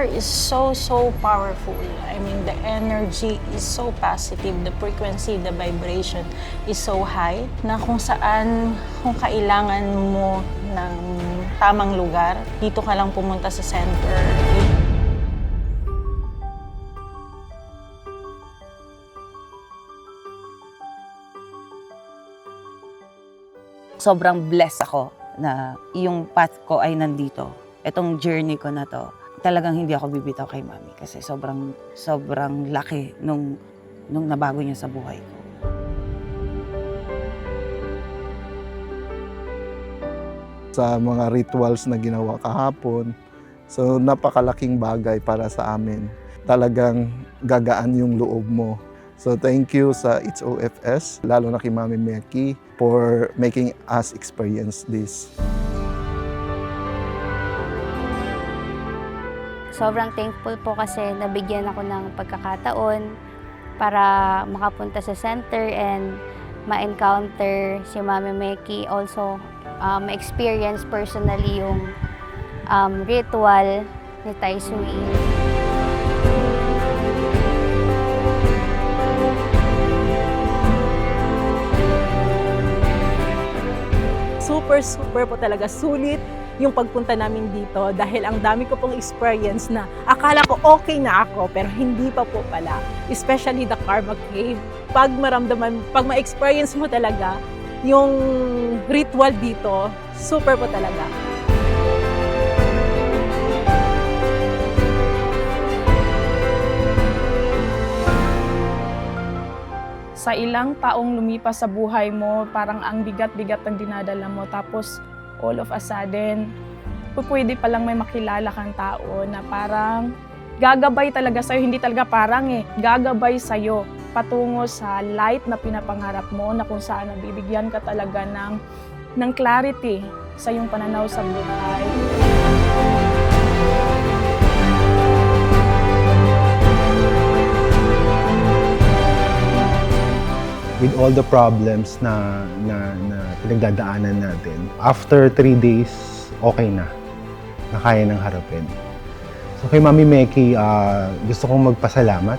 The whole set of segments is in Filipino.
prayer is so powerful. I mean, the energy is so positive, the frequency, the vibration is so high na kung kailangan mo ng tamang lugar, dito ka lang pumunta sa center. Sobrang blessed ako na yung path ko ay nandito. Itong journey ko na to, talagang hindi ako bibitaw kay Mami kasi sobrang laki nung nabago niya sa buhay ko. Sa mga rituals na ginawa kahapon, so napakalaking bagay para sa amin. Talagang gagaan yung loob mo. So thank you sa It's OFS, lalo na kay Mami Meki, for making us experience this. Sobrang thankful po kasi nabigyan ako ng pagkakataon para makapunta sa center and ma-encounter si Mami Meki. Also, ma-experience personally yung ritual ni Tai Sui. Super po talaga sulit yung pagpunta namin dito dahil ang dami ko pong experience na akala ko okay na ako pero hindi pa po pala. Especially the Karma Cave. Pag ma-experience mo talaga yung ritual dito, super po talaga. Sa ilang taong lumipas sa buhay mo, parang ang bigat-bigat ng dinadala mo. Tapos, all of a sudden, pwede palang may makilala kang tao na parang gagabay talaga sa'yo. Hindi talaga parang gagabay sa'yo patungo sa light na pinapangarap mo na kung saan nabibigyan ka talaga ng clarity sa iyong pananaw sa buhay. With all the problems na pinagdadaanan natin, after 3 days, okay na kaya nang harapin. So kay Mami Meki, gusto kong magpasalamat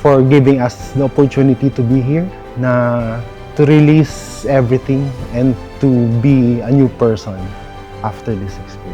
for giving us the opportunity to be here, to release everything and to be a new person after this experience.